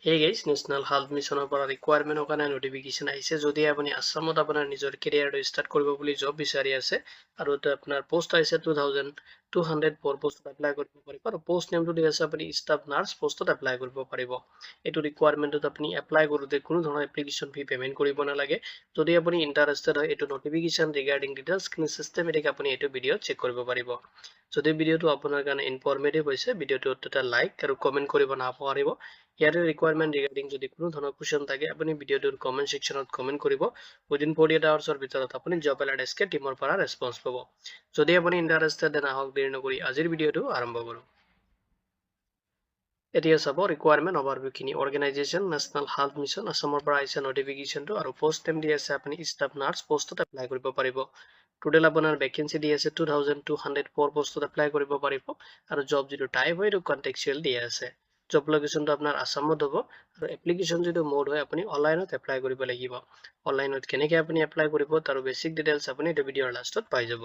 Hey guys, national health মিছনৰ পৰা ৰিকুৱাৰমেণ্টৰ কাৰণে নটিফিকেশ্যন আহিছে। যদি আপুনি আসামত আপোনাৰ নিজৰ কেৰিয়াৰটো ষ্টাৰ্ট কৰিব বুলি জব বিচাৰি আছে আৰু আপোনাৰ পোষ্ট আহিছে 2204 পোষ্টত এপ্লাই কৰিব পাৰিব আৰু পোষ্ট নেমটো দি আছে আপুনি ষ্টাফ নাৰ্ছ পোষ্টত এপ্লাই কৰিব পাৰিব। এইটো ৰিকুৱাৰমেণ্টত আপুনি এপ্লাই কৰোঁতে কোনো ধৰণৰ এপ্লিকেশ্যন ফি পেমেণ্ট কৰিব নালাগে। যদি আপুনি ইণ্টাৰেষ্টেড হয় এইটো নটিফিকেশ্যন ৰিগাৰ্ডিং ডিটেইলছ খিনি চিষ্টেমেটিক আপুনি এইটো ভিডিঅ'ত চেক কৰিব পাৰিব। যদি ভিডিঅ'টো আপোনাৰ কাৰণে ইনফৰ্মেটিভ হৈছে ভিডিঅ'টোত এটা লাইক আৰু কমেণ্ট কৰিব নাপাহৰিব। ইয়াৰে ৰিকুৱাৰমেণ্ট ৰিগাৰ্ডিং যদি কোনো ধৰণৰ কুৱেশ্যন থাকে আপুনি ভিডিঅ'টোৰ কমেণ্ট ছেকশ্যনত কমেণ্ট কৰিব। উইদিন 48 আৱাৰ্ছৰ ভিতৰত আপুনি জব এলাৰ্ট এছকে টিমৰ পৰা ৰেছপন্স পাব। যদি আপুনি ইণ্টাৰেষ্টেড দেন আহক দেৰি নকৰি আজিৰ ভিডিঅ'টো আৰম্ভ কৰোঁ। এতিয়া চাব ৰিকুৱাৰমেণ্ট অভাৰভিউখিনি। অৰ্গেনাইজেশ্যন নেশ্যনেল হেল্থ মিছন আসামৰ পৰা আহিছে নটিফিকেশ্যনটো আৰু পোষ্ট নেম দি আছে আপুনি ষ্টাফ নাৰ্ছ পোষ্টত এপ্লাই কৰিব পাৰিব। টোটেল আপোনাৰ ভেকেঞ্চি দি আছে 2204 পোষ্টত এপ্লাই কৰিব পাৰিব আৰু জব যিটো টাইপ হয় এইটো কণ্টেক্সুৱেল দিয়া আছে। জব লোকেশ্যনটো আপোনাৰ আসামত হ'ব আৰু এপ্লিকেশ্যন যিটো মোড হয় আপুনি অনলাইনত এপ্লাই কৰিব লাগিব। অনলাইনত কেনেকৈ আপুনি এপ্লাই কৰিব তাৰ বেছিক ডিটেইলছ আপুনি এইটো ভিডিঅ'ৰ লাষ্টত পাই যাব।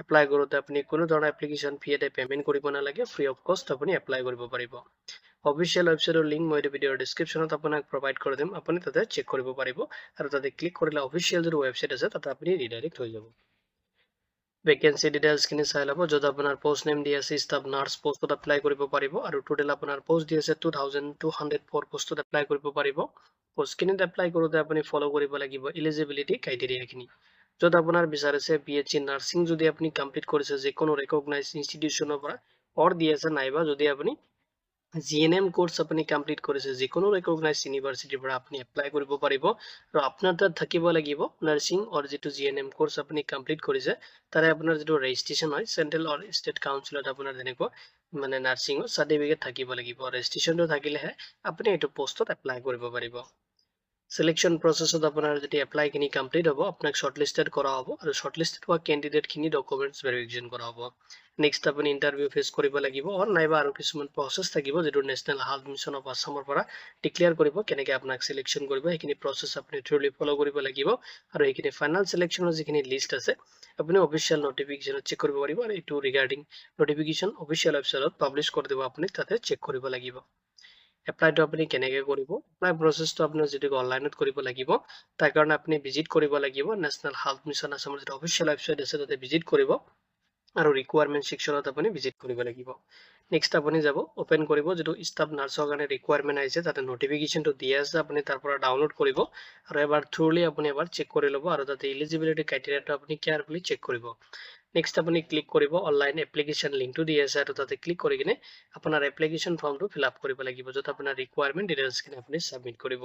এপ্লাই কৰোঁতে আপুনি কোনো ধৰণৰ এপ্লিকেশ্যন ফি এটা পেমেণ্ট কৰিব নালাগে, ফ্ৰী অফ কষ্ট আপুনি এপ্লাই কৰিব পাৰিব। অফিচিয়েল ৱেবছাইটৰ লিংক মই এইটো ভিডিঅ'ৰ ডিছক্ৰিপশ্যনত আপোনাক প্ৰভাইড কৰি দিম, আপুনি তাতে চেক কৰিব পাৰিব আৰু তাতে ক্লিক কৰিলে অফিচিয়েল যিটো ৱেবছাইট আছে তাতে আপুনি ৰিডাইৰেক্ট হৈ যাব। ভেকেঞ্চি ডিটেইলছখিনি চাই ল'ব। য'ত আপোনাৰ পোষ্ট নেম দি আছে ষ্টাফ নাৰ্ছ পোষ্টত এপ্লাই কৰিব পাৰিব আৰু টোটেল আপোনাৰ পোষ্ট দি আছে 2204 পোষ্টত এপ্লাই কৰিব পাৰিব। পোষ্টখিনিত এপ্লাই কৰোঁতে আপুনি ফ'ল' কৰিব লাগিব এলিজিবিলিটি ক্ৰাইটেৰিয়াখিনি। য'ত আপোনাৰ বিচাৰিছে BHC নাৰ্ছিং যদি আপুনি কমপ্লিট কৰিছে যিকোনো ৰেকগনাইজ ইনষ্টিটিউশ্যনৰ পৰা অৰ দি আছে নাইবা যদি আপুনি GNM কোৰ্চ আপুনি কমপ্লিট কৰিছে যিকোনো ৰেকগনাইজ ইউনিভাৰ্চিটিৰ পৰা আপুনি এপ্লাই কৰিব পাৰিব আৰু আপোনাৰ তাত থাকিব লাগিব নাৰ্ছিং অৰ যিটো GNM কোৰ্চ আপুনি কমপ্লিট কৰিছে তাৰে আপোনাৰ যিটো ৰেজিষ্ট্ৰেশ্যন হয় চেন্ট্ৰেল অৰ ষ্টেট কাউন্সিলত আপোনাৰ যেনেকুৱা মানে নাৰ্ছিঙৰ চাৰ্টিফিকেট থাকিব লাগিব। ৰেজিষ্ট্ৰেশ্যনটো থাকিলেহে আপুনি এইটো পোষ্টত এপ্লাই কৰিব পাৰিব। সিলেকশ্যন প্ৰচেছত আপোনাৰ যদি এপ্লাইখিনি কমপ্লিট হ'ব আপোনাক শ্বৰ্টলিষ্টেড কৰা হ'ব আৰু শ্বৰ্টলিষ্টেড হোৱা কেণ্ডিডেটখিনি ডকুমেণ্টছ ভেৰিফিকেশ্যন কৰা হ'ব। নেক্সট আপুনি ইণ্টাৰভিউ ফেচ কৰিব লাগিব অৰ নাইবা আৰু কিছুমান প্ৰচেছ থাকিব যিটো নেশ্যনেল হেল্থ মিছন অফ আসামৰ পৰা ডিক্লেয়াৰ কৰিব কেনেকৈ আপোনাক চিলেকশ্যন কৰিব। সেইখিনি প্ৰচেছ আপুনি থ্ৰুলি ফ'ল' কৰিব লাগিব আৰু সেইখিনি ফাইনেল চিলেকশ্যনৰ যিখিনি লিষ্ট আছে আপুনি অফিচিয়েল নটিফিকেশ্যনত চেক কৰিব পাৰিব আৰু এইটো ৰিগাৰ্ডিং নটিফিকেশ্যন অফিচিয়েল ৱেবছাইটত পাব্লিছ কৰি দিব, আপুনি তাতে চেক কৰিব লাগিব। এপ্লাইটো আপুনি কেনেকৈ কৰিব, এপ্লাই প্ৰচেছটো আপোনাৰ যিটো অনলাইনত কৰিব লাগিব তাৰ কাৰণে আপুনি ভিজিট কৰিব লাগিব নেশ্যনেল হেল্থ মিছন আসামৰ যিটো অফিচিয়েল ৱেবছাইট আছে তাতে ভিজিট কৰিব আৰু ৰিকুৱাৰমেণ্ট ছেকশ্যনত আপুনি ভিজিট কৰিব লাগিব। নেক্সট আপুনি যাব অপেন কৰিব যিটো ষ্টাফ নাৰ্ছৰ কাৰণে ৰিকুৱাৰমেণ্ট আহিছে তাতে নটিফিকেশ্যনটো দিয়া আছে আপুনি তাৰ পৰা ডাউনলোড কৰিব আৰু এবাৰ থ্ৰুলি আপুনি এবাৰ চেক কৰি ল'ব আৰু তাতে এলিজিবিলিটি ক্ৰাইটেৰিয়াটো আপুনি কেয়াৰফুলি চেক কৰিব। নেক্সট আপুনি ক্লিক কৰিব অনলাইন এপ্লিকেশ্যন লিংকটো দি আছে আৰু তাতে ক্লিক কৰি কিনে আপোনাৰ এপ্লিকেশ্যন ফৰ্মটো ফিল আপ কৰিব লাগিব য'ত আপোনাৰ ৰিকুৱাৰমেণ্ট ডিটেইলছখিনি আপুনি ছাবমিট কৰিব।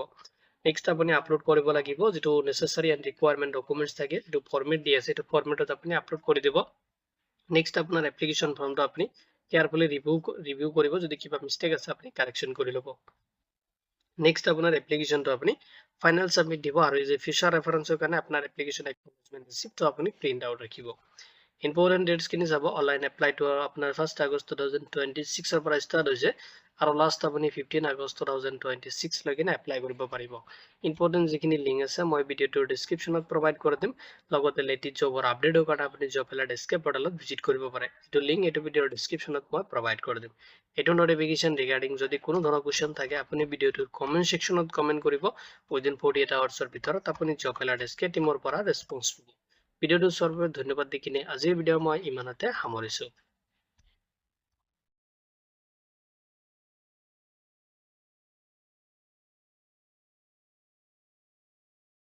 নেক্সট আপুনি আপলোড কৰিব লাগিব যিটো নেচেচাৰী এণ্ড ৰিকুৱাৰমেণ্ট ডকুমেণ্টছ থাকে যিটো ফৰ্মেট দি আছে সেইটো ফৰ্মেটত আপুনি আপলোড কৰি দিব। নেক্সট আপোনাৰ এপ্লিকেশ্যন ফৰ্মটো আপুনি কেয়াৰফুলি ৰিভিউ কৰিব, যদি কিবা মিষ্টেক আছে আপুনি কাৰেকশ্যন কৰি ল'ব। নেক্সট আপোনাৰ এপ্লিকেশ্যনটো আপুনি ফাইনেল ছাবমিট দিব আৰু এই যে ফিউচাৰ ৰেফাৰেন্সৰ কাৰণে আপোনাৰ এপ্লিকেশ্যন একনলেজমেণ্ট ৰিচিপ্টটো আপুনি প্ৰিণ্ট আউট ৰাখিব। ইম্পৰ্টেণ্ট ডেটছখিনি যাব অনলাইন এপ্লাইটো আপোনাৰ 1 আগষ্ট 2026 পৰা ষ্টাৰ্ট হৈছে আৰু লাষ্ট আপুনি 15 আগষ্ট 2026 লৈকে এপ্লাই কৰিব পাৰিব। ইম্পৰ্টেণ্ট যিখিনি লিংক আছে মই ভিডিঅ'টোৰ ডিছক্ৰিপশ্যনত প্ৰভাইড কৰি দিম, লগতে লেটেষ্ট জবৰ আপডেটৰ কাৰণে আপুনি জব এলাৰ্ট এছকে পৰ্টেলত ভিজিট কৰিব পাৰে। এইটো লিংক এইটো ভিডিঅ'ৰ ডিছক্ৰিপশ্যনত মই প্ৰভাইড কৰি দিম। এইটো নটিফিকেশ্যন ৰিগাৰ্ডিং যদি কোনো ধৰণৰ কুৱেশ্যন থাকে আপুনি ভিডিঅ'টোৰ কমেণ্ট ছেকশ্যনত কমেণ্ট কৰিব। উইদিন 48 আৱাৰ্ছৰ ভিতৰত আপুনি জব এলাৰ্ট এছকে টিমৰ পৰা ৰেছপন্স পাব। ভিডিঅ'টো চোৱাৰ বাবে ধন্যবাদ দি কিনে আজিৰ ভিডিঅ' মই ইমানতে সামৰিছোঁ।